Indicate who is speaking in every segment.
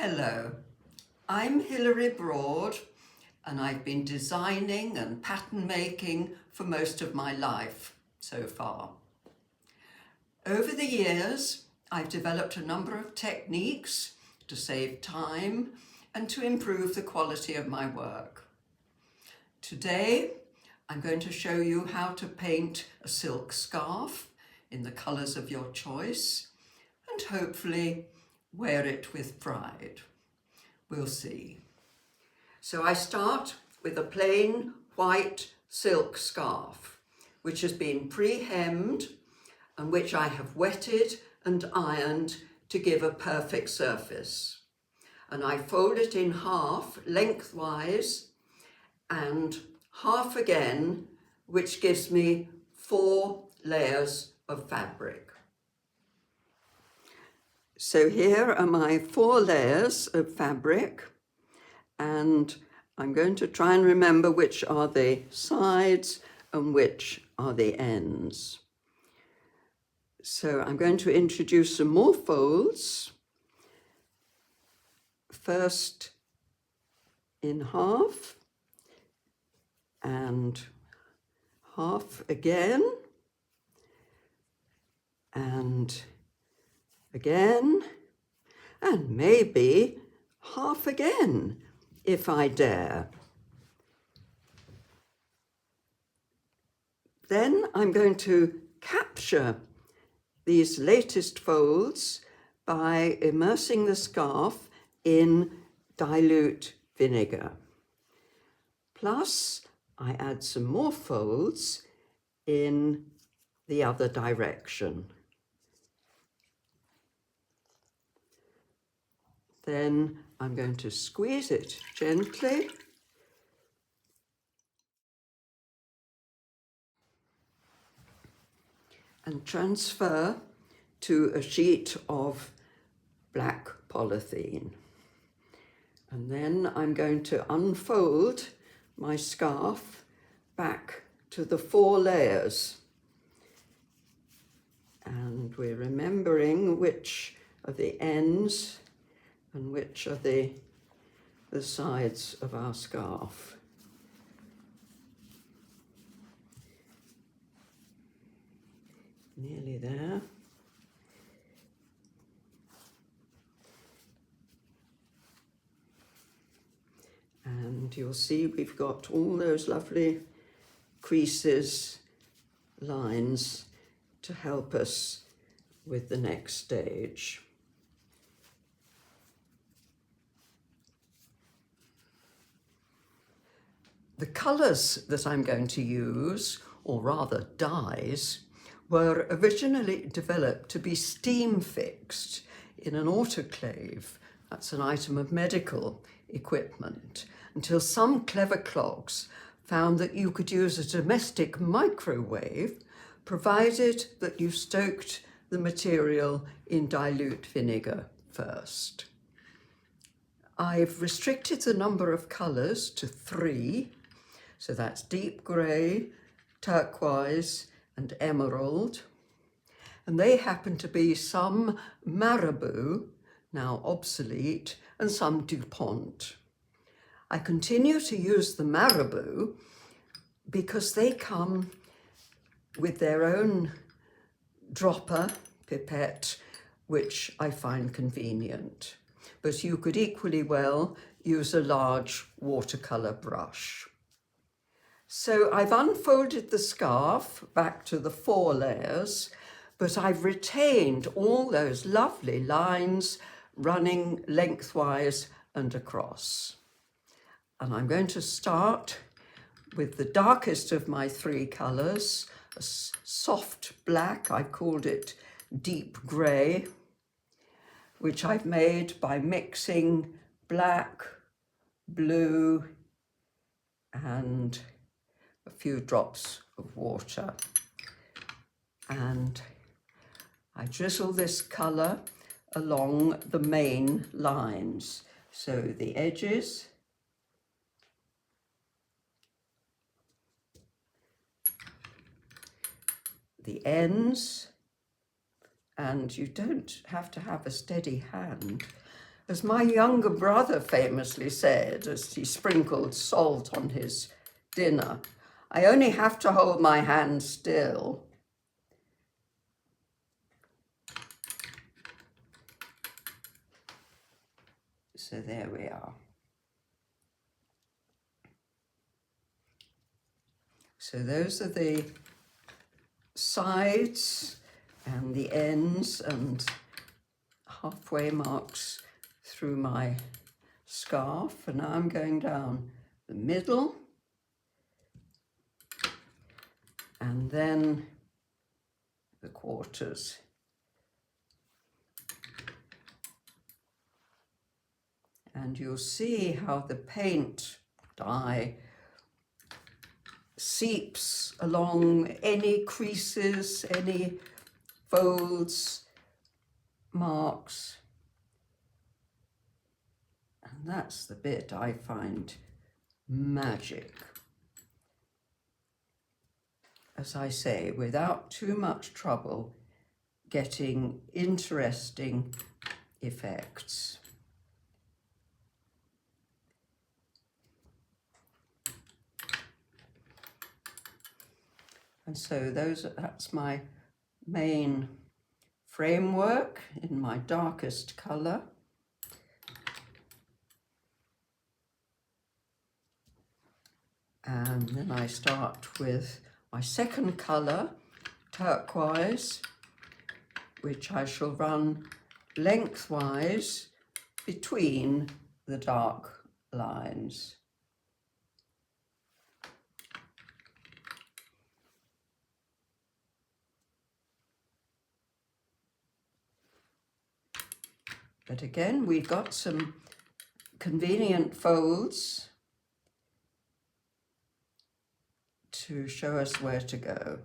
Speaker 1: Hello, I'm Hilary Broad and I've been designing and pattern making for most of my life so far. Over the years, I've developed a number of techniques to save time and to improve the quality of my work. Today, I'm going to show you how to paint a silk scarf in the colours of your choice and hopefully wear it with pride. We'll see. So I start with a plain white silk scarf, which has been pre-hemmed and which I have wetted and ironed to give a perfect surface. And I fold it in half lengthwise and half again, which gives me 4 layers of fabric. So here are my 4 layers of fabric, and I'm going to try and remember which are the sides and which are the ends. So I'm going to introduce some more folds. First in half and half again and again, and maybe half again, if I dare. Then I'm going to capture these latest folds by immersing the scarf in dilute vinegar. Plus, I add some more folds in the other direction. Then I'm going to squeeze it gently and transfer to a sheet of black polythene. And then I'm going to unfold my scarf back to the 4 layers. And we're remembering which are the ends and which are the sides of our scarf. Nearly there. And you'll see we've got all those lovely creases, lines to help us with the next stage. The colours that I'm going to use, or rather dyes, were originally developed to be steam fixed in an autoclave. That's an item of medical equipment, until some clever clogs found that you could use a domestic microwave provided that you stoked the material in dilute vinegar first. I've restricted the number of colours to 3, so that's deep grey, turquoise and emerald, and they happen to be some Marabou, now obsolete, and some DuPont. I continue to use the Marabou because they come with their own dropper, pipette, which I find convenient. But you could equally well use a large watercolour brush. So I've unfolded the scarf back to the 4 layers, but I've retained all those lovely lines running lengthwise and across. And I'm going to start with the darkest of my 3 colours, a soft black, I've called it deep grey, which I've made by mixing black, blue, and a few drops of water. And I drizzle this colour along the main lines. So the edges, the ends, and you don't have to have a steady hand. As my younger brother famously said as he sprinkled salt on his dinner, I only have to hold my hand still. So there we are. So those are the sides and the ends and halfway marks through my scarf. And now I'm going down the middle and then the quarters. And you'll see how the paint dye seeps along any creases, any folds, marks. And that's the bit I find magic. As I say, without too much trouble, getting interesting effects. And so that's my main framework in my darkest colour. And then I start with my second colour, turquoise, which I shall run lengthwise between the dark lines. But again, we've got some convenient folds to show us where to go.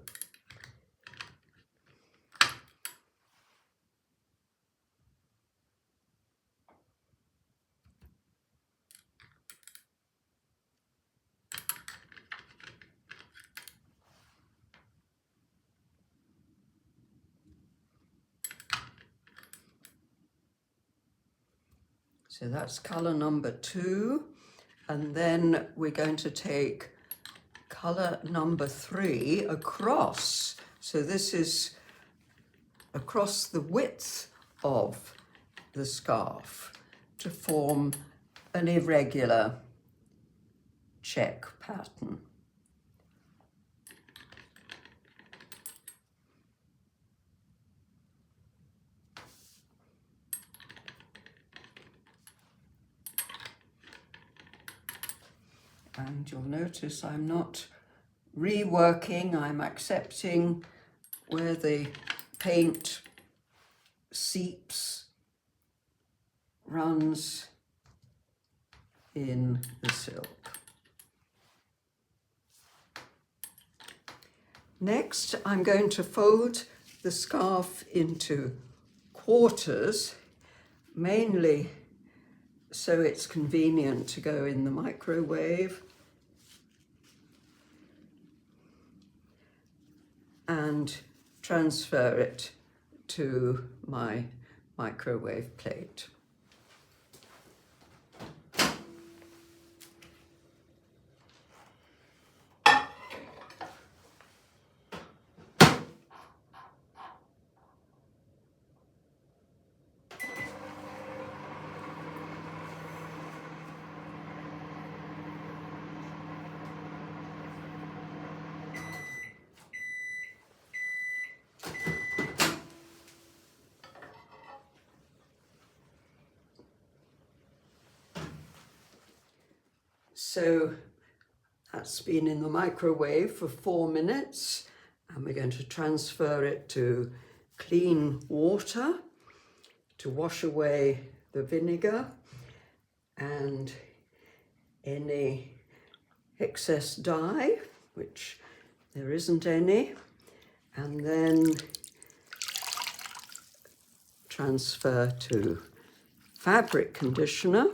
Speaker 1: So that's colour number 2, and then we're going to take colour number 3 across. So this is across the width of the scarf to form an irregular check pattern. And you'll notice I'm not reworking, I'm accepting where the paint seeps, runs in the silk. Next, I'm going to fold the scarf into quarters, mainly so it's convenient to go in the microwave, and transfer it to my microwave plate. So that's been in the microwave for 4 minutes, and we're going to transfer it to clean water to wash away the vinegar and any excess dye, which there isn't any, and then transfer to fabric conditioner.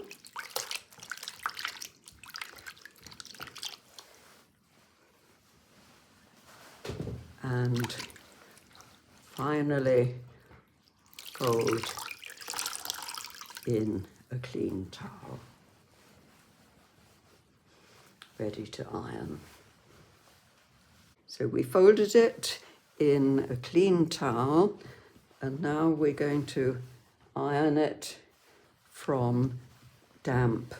Speaker 1: And finally fold in a clean towel, ready to iron. So we folded it in a clean towel, and now we're going to iron it from damp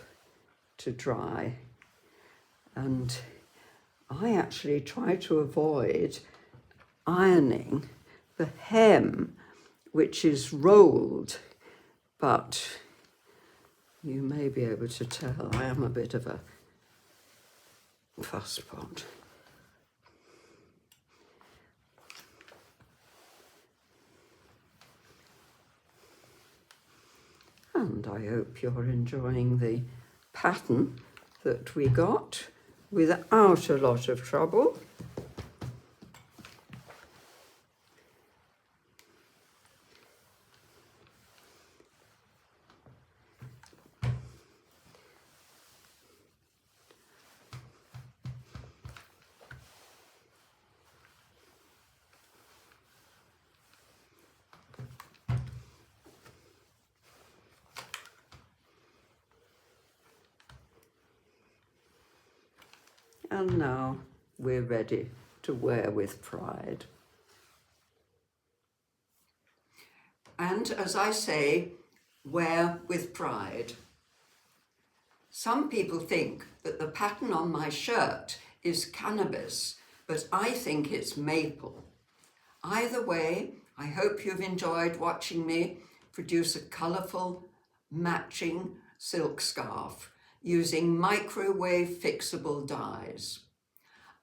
Speaker 1: to dry. And I actually try to avoid ironing the hem, which is rolled, but you may be able to tell I am a bit of a fusspot. And I hope you're enjoying the pattern that we got without a lot of trouble. And now we're ready to wear with pride. And as I say, wear with pride. Some people think that the pattern on my shirt is cannabis, but I think it's maple. Either way, I hope you've enjoyed watching me produce a colourful, matching silk scarf using microwave fixable dies.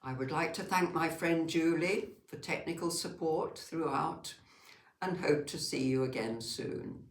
Speaker 1: I would like to thank my friend Julie for technical support throughout, and hope to see you again soon.